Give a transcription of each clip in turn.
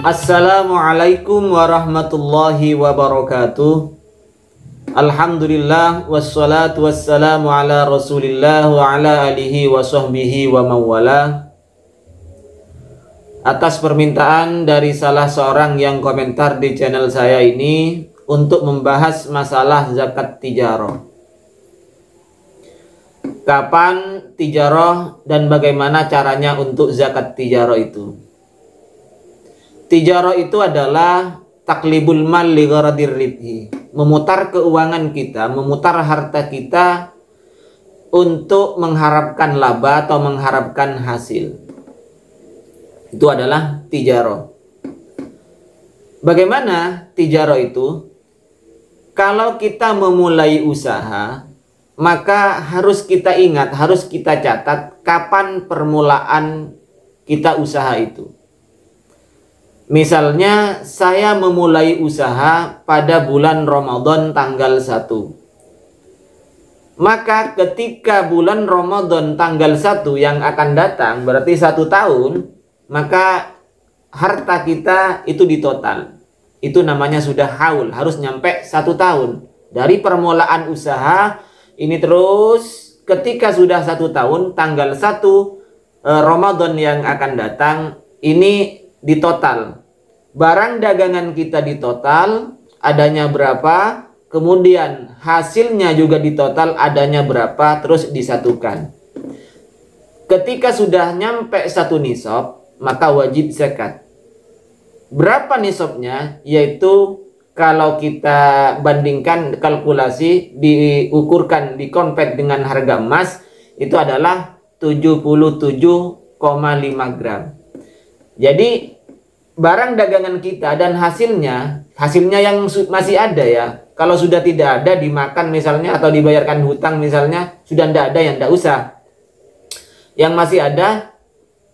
Assalamualaikum warahmatullahi wabarakatuh. Alhamdulillah wassalatu wassalamu ala Rasulillah wa ala alihi wa sahbihi wa mawala. Atas permintaan dari salah seorang yang komentar di channel saya ini untuk membahas masalah zakat tijarah. Kapan tijarah dan bagaimana caranya untuk zakat tijarah itu? Tijarah itu adalah taklibul mal li gharadir ribhi, memutar keuangan kita, memutar harta kita untuk mengharapkan laba atau mengharapkan hasil. Itu adalah tijarah. Bagaimana tijarah itu? Kalau kita memulai usaha, maka harus kita ingat, harus kita catat kapan permulaan kita usaha itu. Misalnya saya memulai usaha pada bulan Ramadan tanggal 1. Maka ketika bulan Ramadan tanggal 1 yang akan datang, berarti 1 tahun, maka harta kita itu ditotal. Itu namanya sudah haul, harus nyampe 1 tahun. Dari permulaan usaha, ini terus ketika sudah 1 tahun, tanggal 1 Ramadan yang akan datang, ini ditotal. Barang dagangan kita ditotal, adanya berapa, kemudian hasilnya juga ditotal, adanya berapa, terus disatukan. Ketika sudah nyampe 1 nisab, maka wajib zakat. Berapa nisabnya? Yaitu kalau kita bandingkan kalkulasi, diukurkan, dikonvert dengan harga emas, itu adalah 77,5 gram. Jadi barang dagangan kita dan hasilnya yang masih ada ya. Kalau sudah tidak ada, dimakan misalnya atau dibayarkan hutang misalnya, sudah tidak ada, yang tidak usah. Yang masih ada,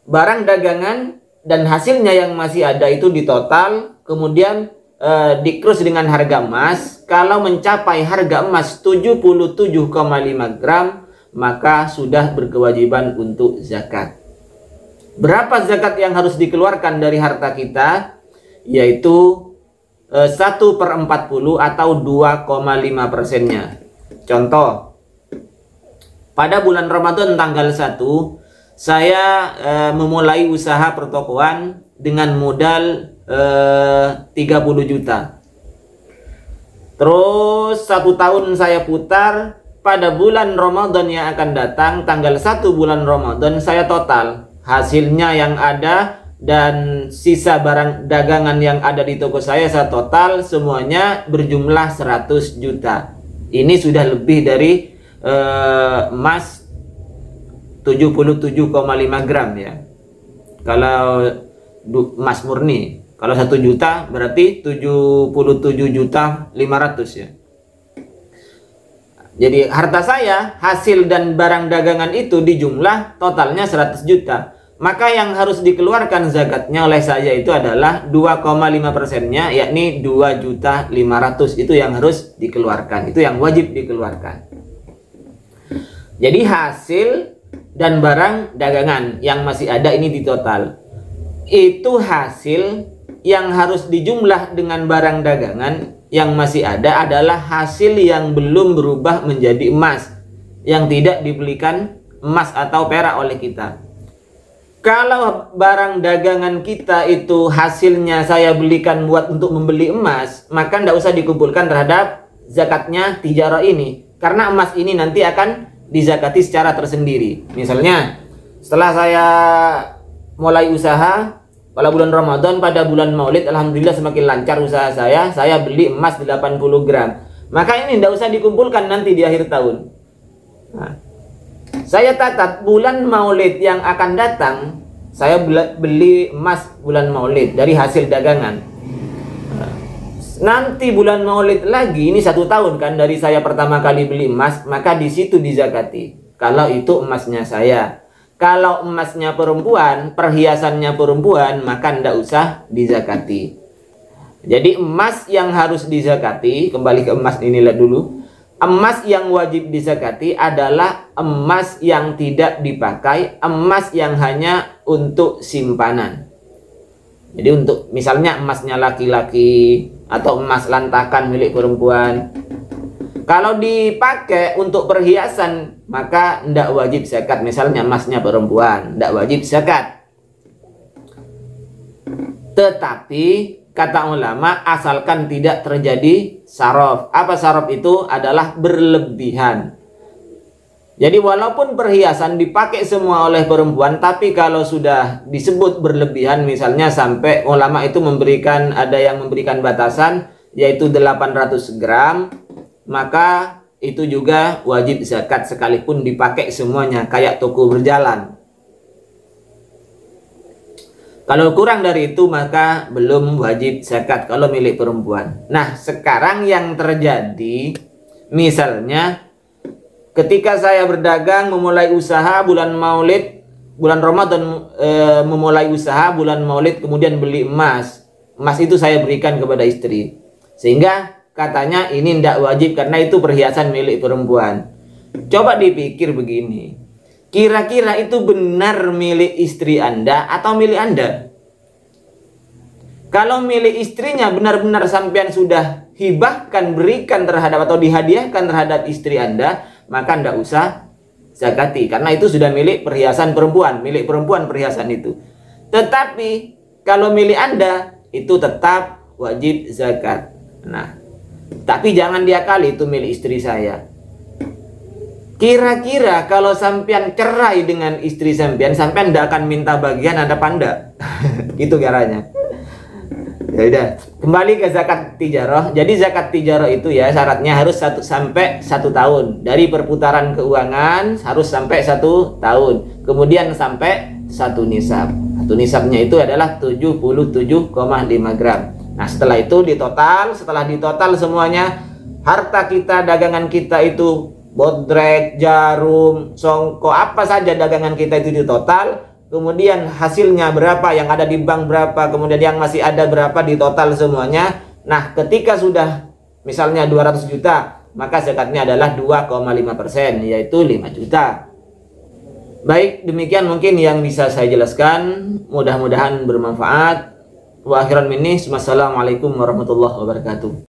barang dagangan dan hasilnya yang masih ada itu ditotal, kemudian dikrus dengan harga emas. Kalau mencapai harga emas 77,5 gram, maka sudah berkewajiban untuk zakat. Berapa zakat yang harus dikeluarkan dari harta kita? Yaitu 1/40 atau 2,5%-nya. Contoh, pada bulan Ramadan tanggal 1, saya memulai usaha pertokoan dengan modal 30 juta. Terus 1 tahun saya putar, pada bulan Ramadan yang akan datang, tanggal 1 bulan Ramadan, saya total hasilnya yang ada dan sisa barang dagangan yang ada di toko saya total semuanya berjumlah 100 juta. Ini sudah lebih dari emas 77,5 gram ya. Kalau emas murni, kalau 1 juta berarti 77.500.000 ya. Jadi harta saya, hasil dan barang dagangan itu dijumlah totalnya 100 juta. Maka yang harus dikeluarkan zakatnya oleh saya itu adalah 2,5%-nya, yakni 2.500.000. Itu yang harus dikeluarkan, itu yang wajib dikeluarkan. Jadi hasil dan barang dagangan yang masih ada ini ditotal. Itu hasil yang harus dijumlah dengan barang dagangan yang masih ada adalah hasil yang belum berubah menjadi emas, yang tidak dibelikan emas atau perak oleh kita. Kalau barang dagangan kita itu hasilnya saya belikan buat untuk membeli emas, maka tidak usah dikumpulkan terhadap zakatnya tijarah ini. Karena emas ini nanti akan dizakati secara tersendiri. Misalnya, setelah saya mulai usaha pada bulan Ramadan, pada bulan Maulid, alhamdulillah semakin lancar usaha saya beli emas 80 gram. Maka ini tidak usah dikumpulkan nanti di akhir tahun. Nah, saya catat bulan Maulid yang akan datang, saya beli emas bulan Maulid dari hasil dagangan. Nanti bulan Maulid lagi, ini 1 tahun kan dari saya pertama kali beli emas, maka di situ dizakati. Kalau itu emasnya saya. Kalau emasnya perempuan, perhiasannya perempuan, maka tidak usah dizakati. Jadi emas yang harus dizakati, kembali ke emas inilah dulu. Emas yang wajib dizakati adalah emas yang tidak dipakai, emas yang hanya untuk simpanan. Jadi untuk misalnya emasnya laki-laki atau emas lantakan milik perempuan, kalau dipakai untuk perhiasan maka tidak wajib zakat. Misalnya emasnya perempuan, tidak wajib zakat. Tetapi kata ulama, asalkan tidak terjadi saraf. Apa saraf itu? Adalah berlebihan. Jadi walaupun perhiasan dipakai semua oleh perempuan, tapi kalau sudah disebut berlebihan, misalnya sampai ulama itu memberikan, ada yang memberikan batasan yaitu 800 gram, maka itu juga wajib zakat sekalipun dipakai semuanya, kayak toko berjalan. Kalau kurang dari itu maka belum wajib zakat kalau milik perempuan. Nah, sekarang yang terjadi, misalnya ketika saya berdagang, memulai usaha bulan Maulid, bulan Ramadan, memulai usaha bulan Maulid, kemudian beli emas. Emas itu saya berikan kepada istri. Sehingga katanya ini tidak wajib karena itu perhiasan milik perempuan. Coba dipikir begini. Kira-kira itu benar milik istri Anda atau milik Anda? Kalau milik istrinya benar-benar sampean sudah hibahkan, berikan terhadap atau dihadiahkan terhadap istri Anda, maka tidak usah zakati. Karena itu sudah milik perhiasan perempuan, milik perempuan perhiasan itu. Tetapi kalau milik Anda, itu tetap wajib zakat. Nah, tapi jangan diakali itu milik istri saya. Kira-kira kalau sampean cerai dengan istri sampean tidak akan minta bagian ada panda. Itu caranya. Ya udah, kembali ke zakat tijarah. Jadi zakat tijarah itu ya syaratnya harus sampai 1 tahun. Dari perputaran keuangan harus sampai 1 tahun. Kemudian sampai 1 nisab. 1 nisabnya itu adalah 77,5 gram. Nah, setelah itu setelah ditotal semuanya, harta kita, dagangan kita itu bodrek, jarum, songkok, apa saja dagangan kita itu ditotal, kemudian hasilnya berapa, yang ada di bank berapa, kemudian yang masih ada berapa, ditotal semuanya. Nah, ketika sudah misalnya 200 juta, maka zakatnya adalah 2,5%, yaitu 5 juta. Baik, demikian mungkin yang bisa saya jelaskan. Mudah-mudahan bermanfaat. Wa akhiran minni, wassalamualaikum warahmatullahi wabarakatuh.